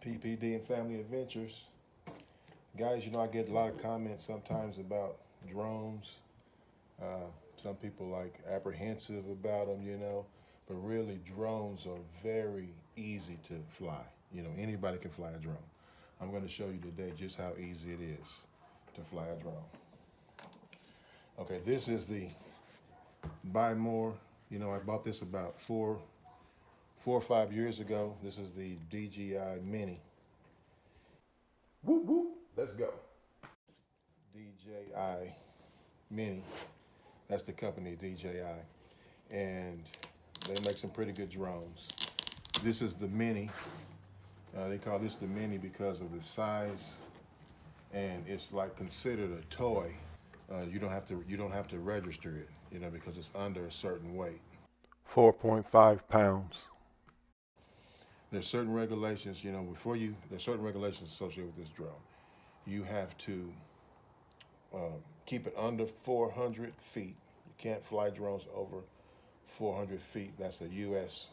PPD and Family Adventures. Guys, I get a lot of comments sometimes about drones. Some people like apprehensive about them, but really drones are very easy to fly. Anybody can fly a drone. I'm going to show you today just how easy it is to fly a drone. Okay, this is the Buy More. I bought this about four or 5 years ago. This is the DJI Mini. Whoop, whoop, let's go. DJI Mini, that's the company, DJI, and they make some pretty good drones. This is the Mini. They call this the Mini because of the size, and it's like considered a toy. You don't have to register it, because it's under a certain weight. 4.5 pounds. There's certain regulations, there's certain regulations associated with this drone. You have to keep it under 400 feet. You can't fly drones over 400 feet. That's a U.S.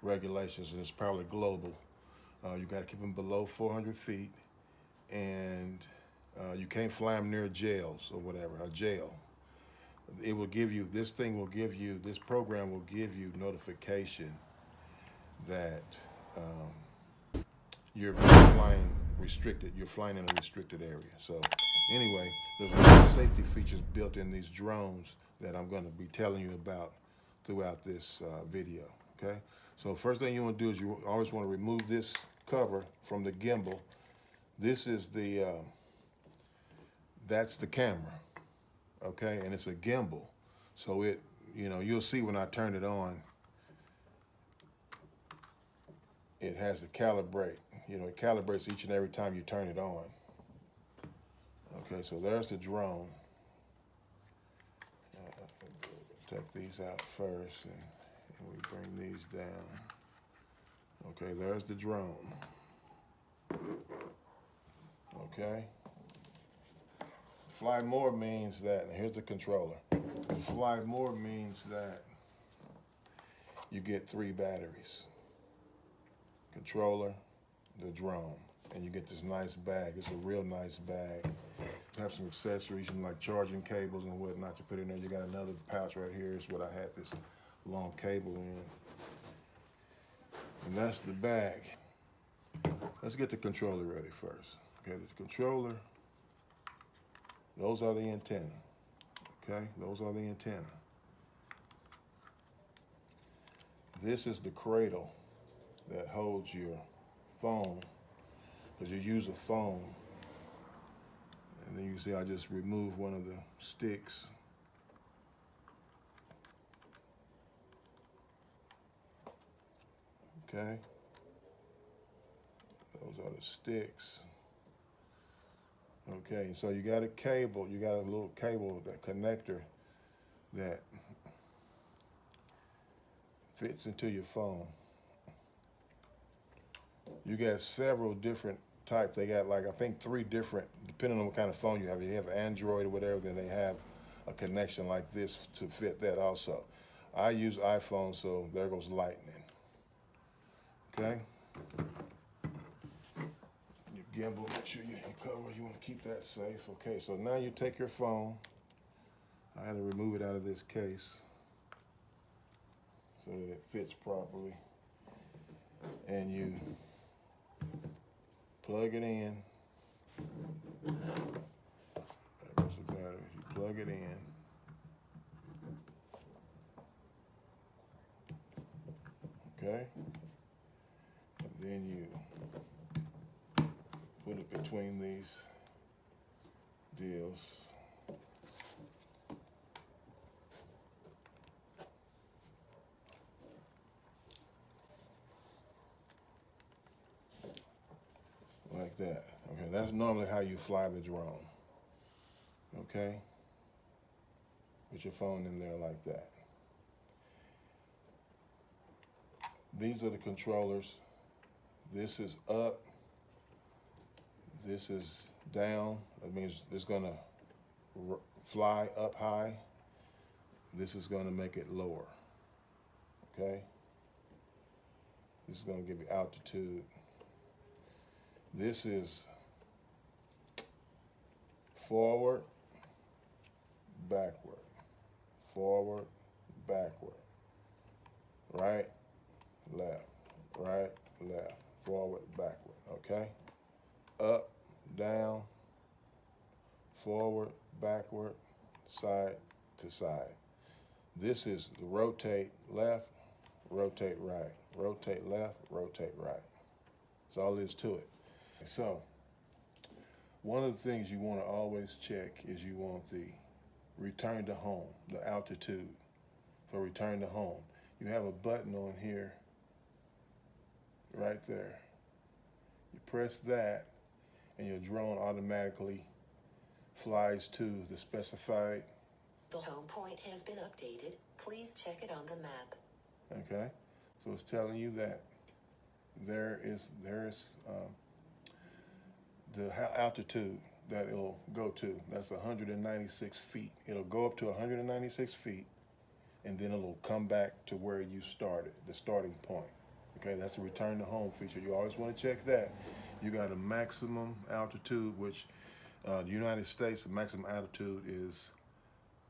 regulations, and it's probably global. You got to keep them below 400 feet, and you can't fly them near jails or whatever, a jail. This program will give you notification that you're flying restricted. You're flying in a restricted area. So anyway, there's a lot of safety features built in these drones that I'm going to be telling you about throughout this video. Okay. So first thing you want to do is you always want to remove this cover from the gimbal. This is that's the camera. Okay, and it's a gimbal. So you'll see when I turn it on, it has to calibrate. It calibrates each and every time you turn it on. Okay, so there's the drone. Take these out first, and we bring these down. Okay, there's the drone. Okay. Fly more means that, and here's the controller. Fly more means that you get 3 batteries. Controller, the drone, and you get this nice bag. It's a real nice bag. You have some accessories, like charging cables and whatnot you put in there. You got another pouch right here. Is what I had this long cable in. And that's the bag. Let's get the controller ready first. Okay, the controller, those are the antenna. Okay, those are the antenna. This is the cradle that holds your phone, because you use a phone. And then you see I just removed one of the sticks. Okay, those are the sticks. Okay, so you got a cable, you got a little cable, that connector that fits into your phone. You got several different types. They got I think 3 different, depending on what kind of phone you have. If you have Android or whatever, then they have a connection like this to fit that also. I use iPhone, so there goes lightning. Okay? Your gimbal, make sure you cover, you want to keep that safe. Okay, so now you take your phone. I had to remove it out of this case so that it fits properly. And you plug it in. There goes the battery. You plug it in. Okay? And then you put it between these deals. Like that. Okay, that's normally how you fly the drone. Okay? Put your phone in there like that. These are the controllers. This is up. This is down. That means it's gonna fly up high. This is gonna make it lower. Okay? This is gonna give you altitude. This is forward, backward, forward, backward, right, left, right, left, forward, backward, okay? Up, down, forward, backward, side to side. This is the rotate left, rotate right, rotate left, rotate right. That's all there is to it. So, one of the things you want to always check is you want the return to home, the altitude for return to home. You have a button on here, right there. You press that and your drone automatically flies to the specified. The home point has been updated. Please check it on the map. Okay, so it's telling you that there is the altitude that it'll go to. That's 196 feet. It'll go up to 196 feet, and then it'll come back to where you started, the starting point. Okay, that's a return to home feature. You always want to check that. You got a maximum altitude, which the United States, the maximum altitude is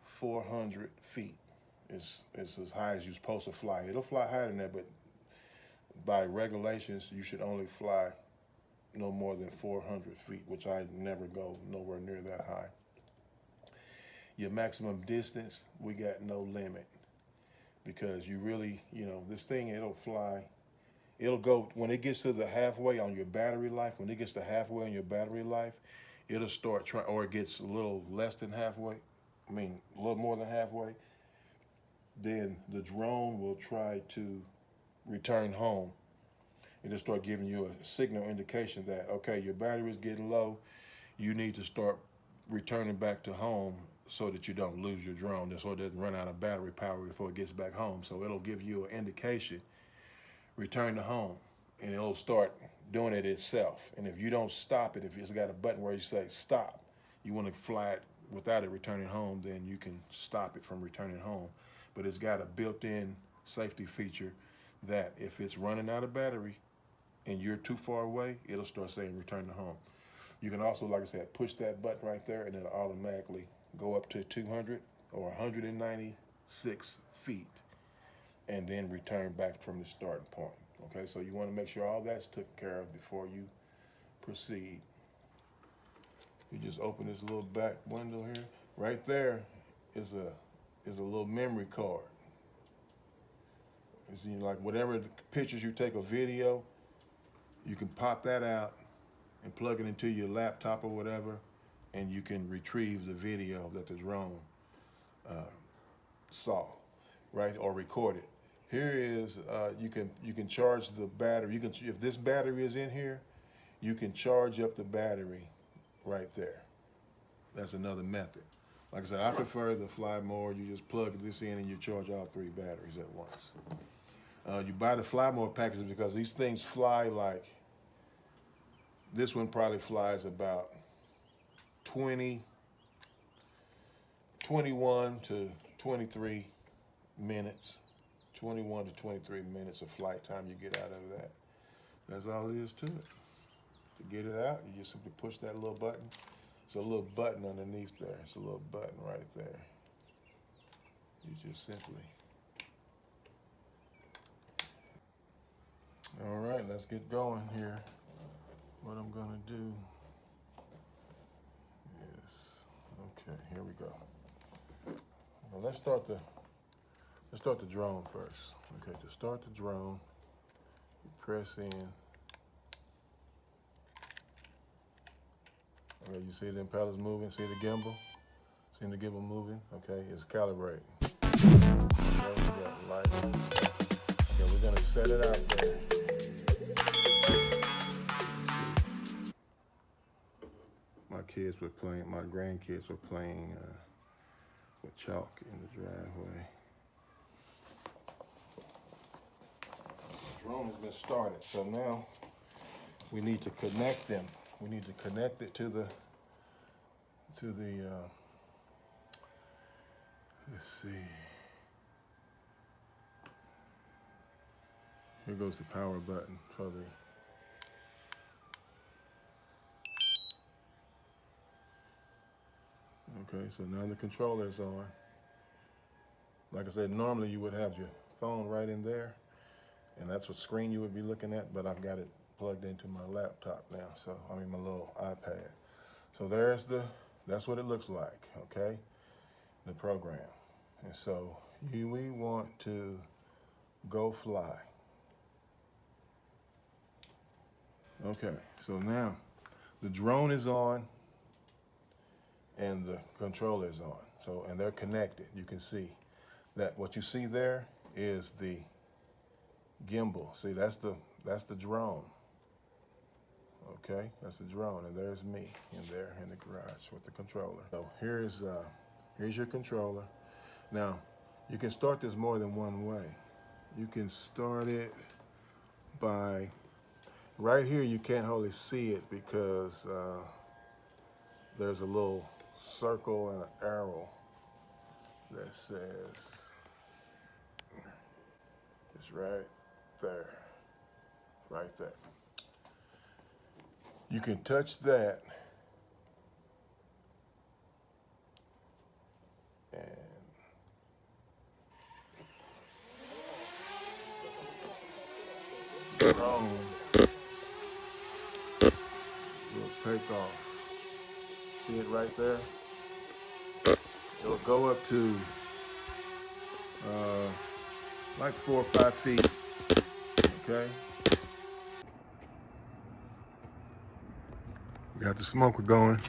400 feet. It's as high as you're supposed to fly. It'll fly higher than that, but by regulations, you should only fly no more than 400 feet, which I never go nowhere near that high. Your maximum distance, we got no limit, because you really, this thing, it'll fly. It'll go, when it gets to the halfway on your battery life, it'll start trying, or it gets a little less than halfway, a little more than halfway, then the drone will try to return home. It'll start giving you a signal indication that, okay, your battery is getting low. You need to start returning back to home so that you don't lose your drone, so it doesn't run out of battery power before it gets back home. So it'll give you an indication, return to home, and it'll start doing it itself. And if you don't stop it, if it's got a button where you say stop, you want to fly it without it returning home, then you can stop it from returning home. But it's got a built-in safety feature that if it's running out of battery and you're too far away, it'll start saying return to home. You can also, like I said, push that button right there and it'll automatically go up to 200 or 196 feet and then return back from the starting point. Okay, so you want to make sure all that's taken care of before you proceed. You just open this little back window here. Right there is a little memory card. It's like whatever the pictures you take, a video, you can pop that out and plug it into your laptop or whatever, and you can retrieve the video that the drone saw, right, or recorded. Here is you can charge the battery. You can, if this battery is in here, you can charge up the battery right there. That's another method. Like I said, I prefer the Fly More. You just plug this in and you charge all 3 batteries at once. You buy the Fly More package because these things fly like, this one probably flies about 21 to 23 minutes. 21 to 23 minutes of flight time you get out of that. That's all it is to it. To get it out, you just simply push that little button. It's a little button underneath there. It's a little button right there. You just simply. All right, let's get going here. What I'm gonna do is, okay, here we go. Well, let's start the drone first. Okay, to start the drone, you press in. Okay, you see the impellers moving, see the gimbal? See the gimbal moving? Okay, it's calibrating. Okay, we got light. Okay, we're gonna set it out there. My grandkids were playing with chalk in the driveway. The drone has been started, so now we need to connect them. We need to connect it to the let's see. Here goes the power button for the Okay, so now the controller is on. Like I said, normally you would have your phone right in there, and that's what screen you would be looking at, but I've got it plugged into my laptop now, so I mean my little iPad. So that's what it looks like, okay? The program. And so we want to go fly. Okay, so now the drone is on and the controller is on. So, and they're connected. You can see that what you see there is the gimbal. See, that's the drone. Okay, that's the drone, and there's me in there in the garage with the controller. So here's your controller. Now, you can start this more than one way. You can start it by, right here you can't hardly see it because there's a little circle and an arrow that says, it's right there, right there. You can touch that and the drone will take off. See it right there? It'll go up to like 4 or 5 feet, okay? Got the smoker going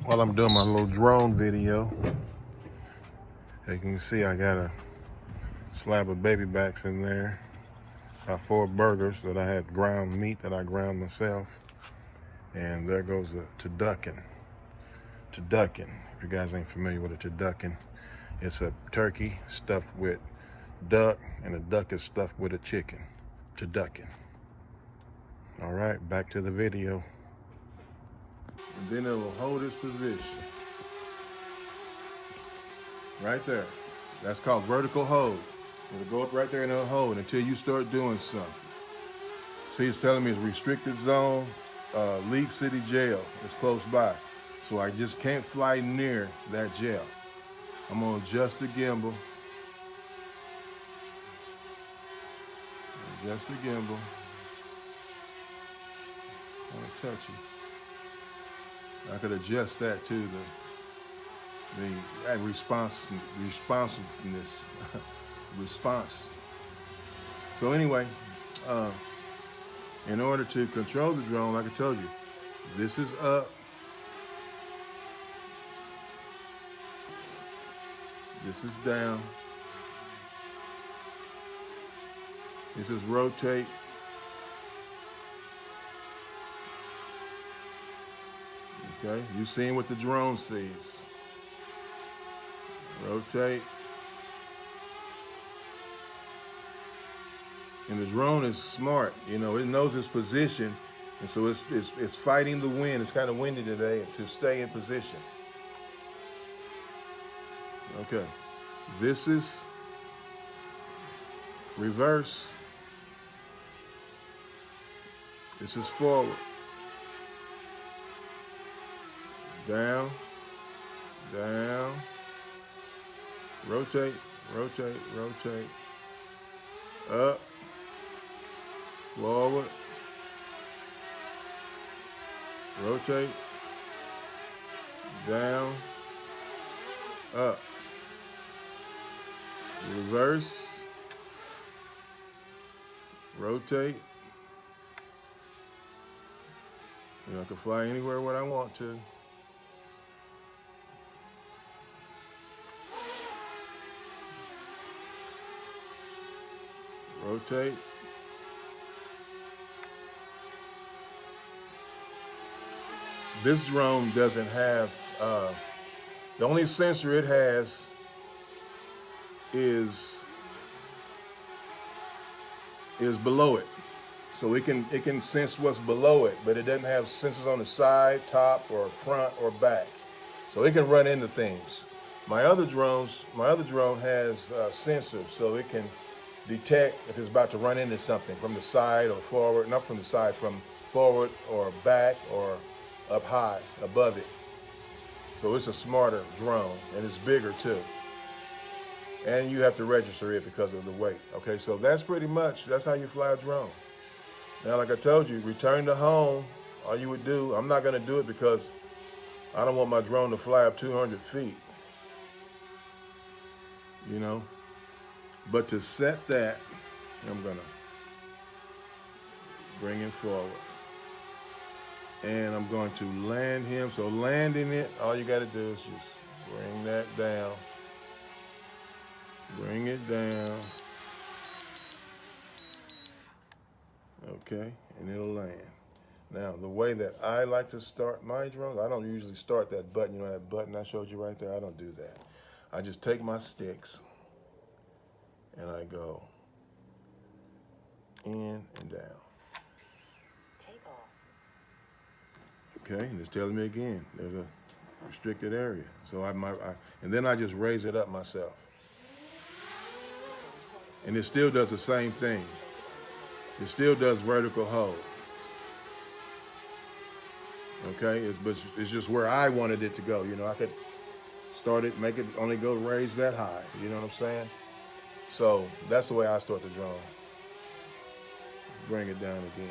while I'm doing my little drone video. As you can see, I got a slab of baby backs in there. 4 burgers that I had ground meat that I ground myself. And there goes the turducken. Turducken, if you guys ain't familiar with a turducken, it's a turkey stuffed with duck, and a duck is stuffed with a chicken. Turducken. All right, back to the video. And then it will hold its position. Right there. That's called vertical hold. It'll go up right there and it'll hold until you start doing something. See, it's telling me it's restricted zone, League City Jail is close by. So I just can't fly near that jail. I'm gonna adjust the gimbal. Adjust the gimbal. I'm gonna touch it. I could adjust that too, the responsiveness, response. So anyway, in order to control the drone, like I told you, this is up. This is down. This is rotate. Okay, you seeing what the drone sees. Rotate. And the drone is smart, you know, it knows its position, and so it's fighting the wind. It's kind of windy today to stay in position. Okay, this is reverse. This is forward. Down, down, rotate, rotate, rotate, up, forward, rotate, down, up, reverse, rotate, and I can fly anywhere what I want to. Rotate. This drone doesn't have, the only sensor it has is below it. So it can sense what's below it, but it doesn't have sensors on the side, top, or front, or back. So it can run into things. My other drone has sensors, so it can detect if it's about to run into something from the side or forward, not from the side, from forward or back or up high, above it. So it's a smarter drone, and it's bigger too. And you have to register it because of the weight. Okay, so that's how you fly a drone. Now, like I told you, return to home, all you would do, I'm not gonna do it because I don't want my drone to fly up 200 feet, you know? But to set that, I'm gonna bring him forward. And I'm going to land him. So landing it, all you gotta do is just bring that down. Bring it down. Okay, and it'll land. Now, the way that I like to start my drones, I don't usually start that button. You know that button I showed you right there? I don't do that. I just take my sticks and I go in and down. Take off. Okay, and it's telling me again, there's a restricted area. So and then I just raise it up myself. And it still does the same thing. It still does vertical hold. Okay, but it's just where I wanted it to go. You know, I could start it, make it only go raise that high. You know what I'm saying? So that's the way I start the drone. Bring it down again.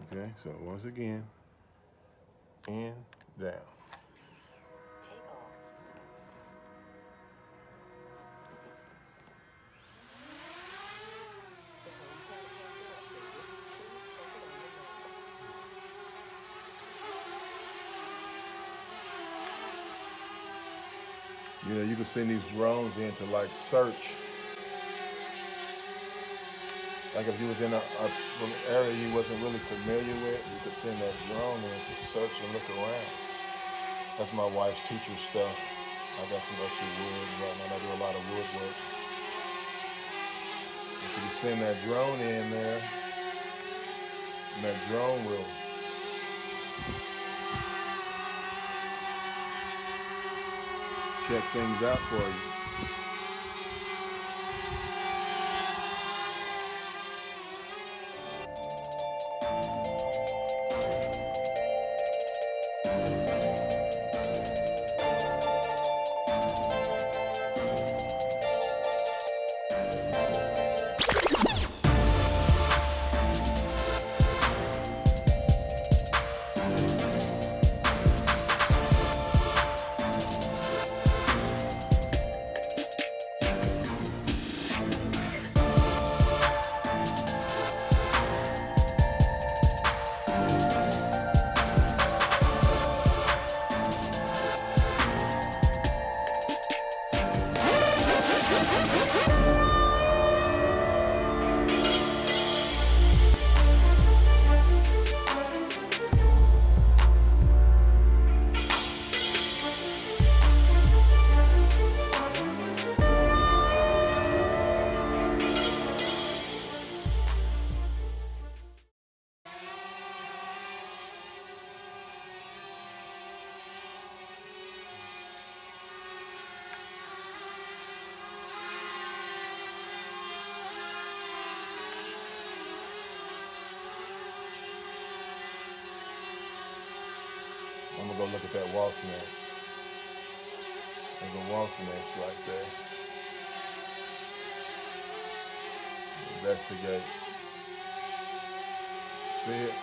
Okay, so once again, in, down. Take off. The home pad has been updated. Please check it on the map. You know, you can send these drones in to like search. Like if you was in an area you wasn't really familiar with, you could send that drone in to search and look around. That's my wife's teacher stuff. I got some extra wood and whatnot. I do a lot of woodwork. If you can send that drone in there, and that drone will check things out for you. I'm gonna go look at that wasp nest. There's a wasp nest right there. Investigate. See it?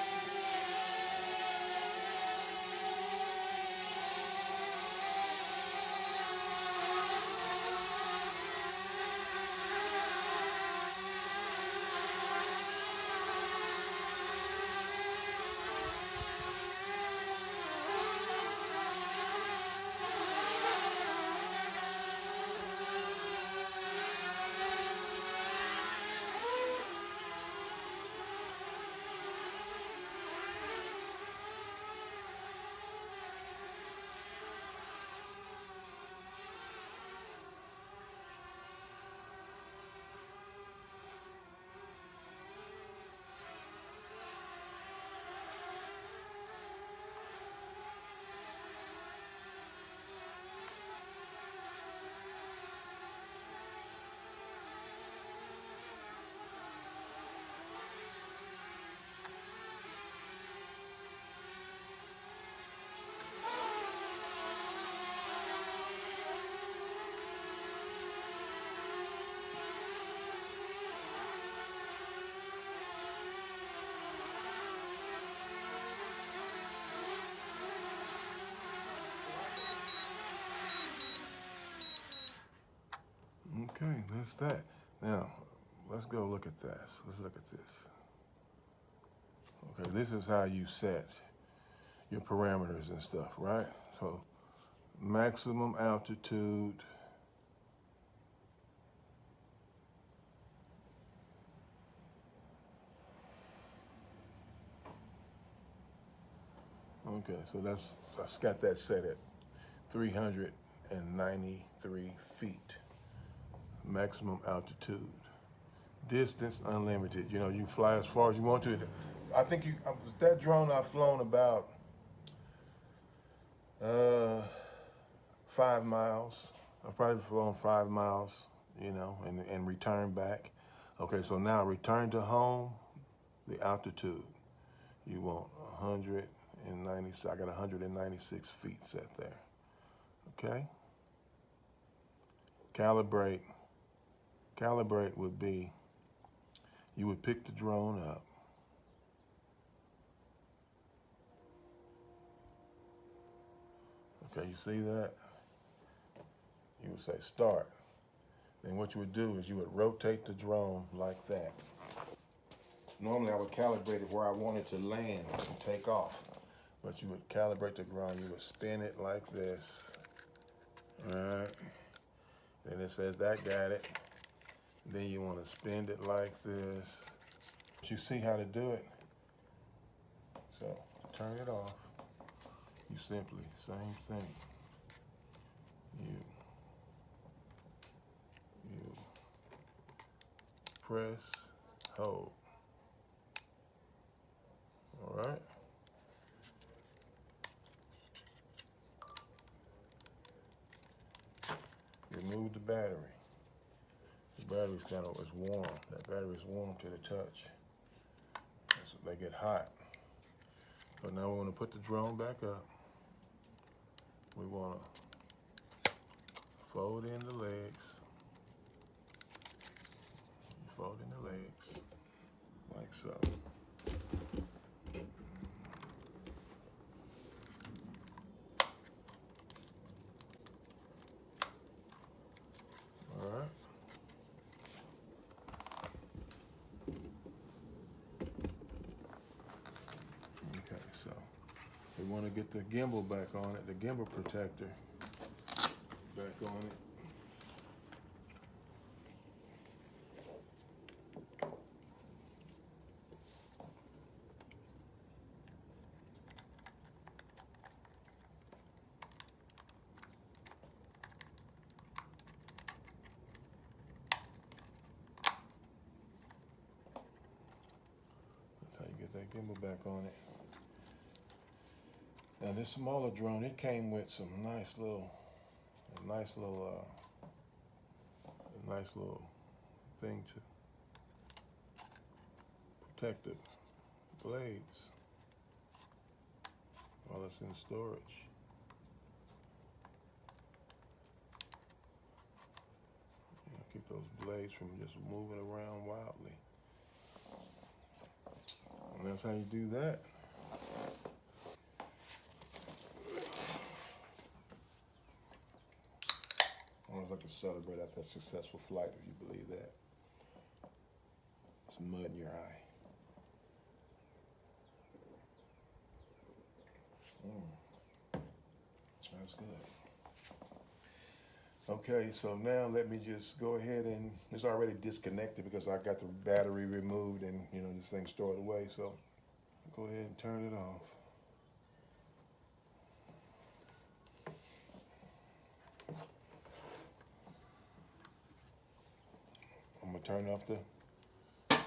Okay, that's that. Now, let's go look at this. Let's look at this. Okay, this is how you set your parameters and stuff, right? So, maximum altitude. Okay, so that's got that set at 393 feet. Maximum altitude. Distance unlimited. You know, you fly as far as you want to. I think that drone I've flown about 5 miles. I've probably flown 5 miles, you know, and returned back. Okay, so now return to home, the altitude. You want 190, I got 196 feet set there. Okay? Calibrate would be, you would pick the drone up. Okay, you see that? You would say start. Then what you would do is you would rotate the drone like that. Normally I would calibrate it where I wanted to land and take off. But you would calibrate the drone, you would spin it like this. All right. Then it says that got it. Then you want to spin it like this. You see how to do it? So to turn it off, you simply, same thing. You press, hold. All right. Remove the battery. The battery's kind of warm. That battery's warm to the touch. So they get hot. So now we want to put the drone back up. We want to fold in the legs. You fold in the legs like so. All right. Okay, so we want to get the gimbal back on it, the gimbal protector back on it. That's how you get that gimbal back on it. Now this smaller drone, it came with some nice little thing to protect the blades while it's in storage. You know, keep those blades from just moving around wildly. And that's how you do that. Almost like to celebrate after a successful flight, if you believe that. Some mud in your eye. That's good. Okay, so now let me just go ahead and, it's already disconnected because I got the battery removed and, you know, this thing stored away, so go ahead and turn it off. I'm gonna turn off the, there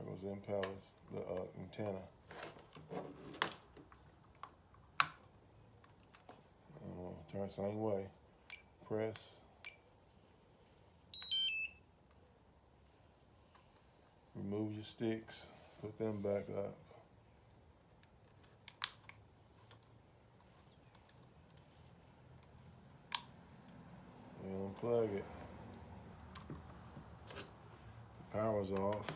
goes the impellers, the antenna. I'm gonna turn the same way. Press. Remove your sticks, put them back up. And unplug it. The power's off.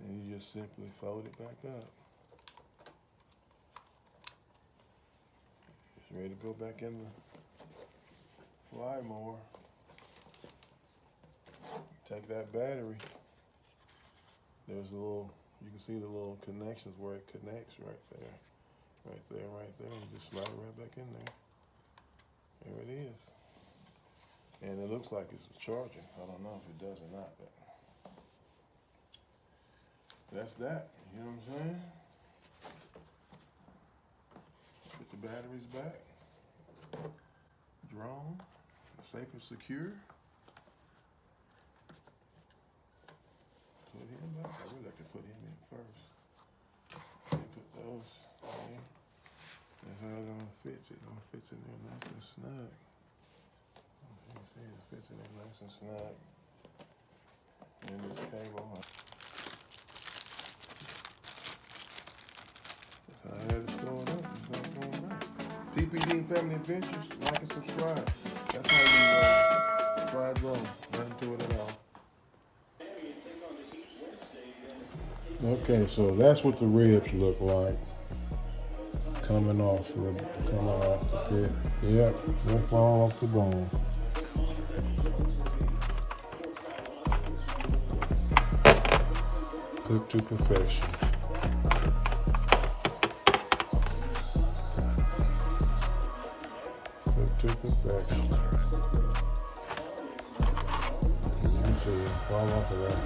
And you just simply fold it back up. It's ready to go back in the fly more. Take that battery. There's a little, you can see the little connections where it connects right there. Right there, right there. You just slide it right back in there. There it is. And it looks like it's charging. I don't know if it does or not, but that's that. You know what I'm saying? Put the batteries back. Drone, safe and secure. Put him back. I really like to put him in first. Put those in. That's how it's gonna fit. It gonna fit in there nice and snug. You can see it fits in there nice and snug. And this cable. That's how I had it stored up. It's not going back. PPD and Family Adventures, like and subscribe. That's how you try drone. Nothing to it at all. Okay, so that's what the ribs look like coming off the pit. Yep, they're falling off the bone. Cooked to perfection. Cooked to perfection. You see, fall off of that.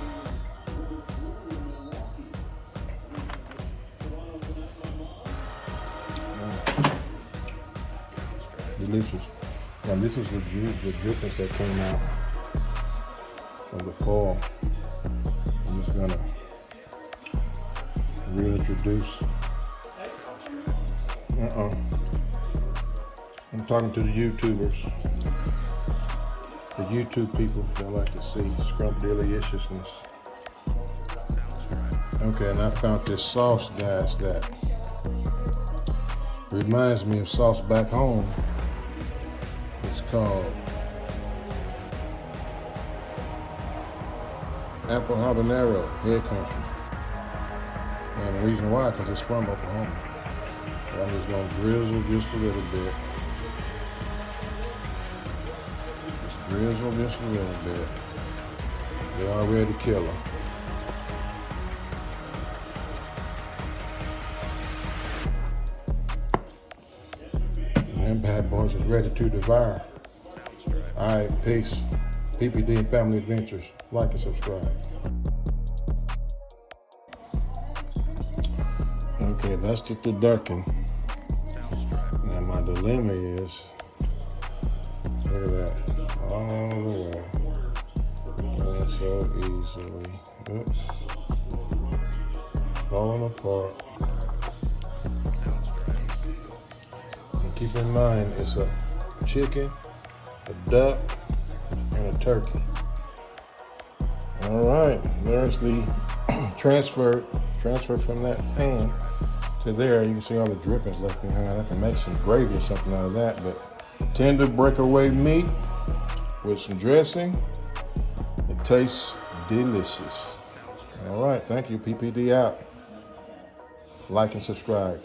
Delicious. Now this is the drippings that came out of the foil. I'm just gonna reintroduce. I'm talking to the YouTubers, the YouTube people that like to see scrumptious-ness. Okay, and I found this sauce, guys, that reminds me of sauce back home. It's called apple habanero, head country. And the reason why, because it's from Oklahoma. So I'm just gonna drizzle just a little bit. Just drizzle just a little bit. They're already killer. And bad boys is ready to devour. All right, peace. PPD and Family Adventures. Like and subscribe. Okay, that's the turducken. Now my dilemma is, look at that, all the way. And so easily. Oops. Falling apart. And keep in mind, it's a chicken, a duck, and a turkey. All right, there's the transfer from that pan to there. You can see all the drippings left behind. I can make some gravy or something out of that, but tender breakaway meat with some dressing. It tastes delicious. All right, thank you. PPD out. Like and subscribe.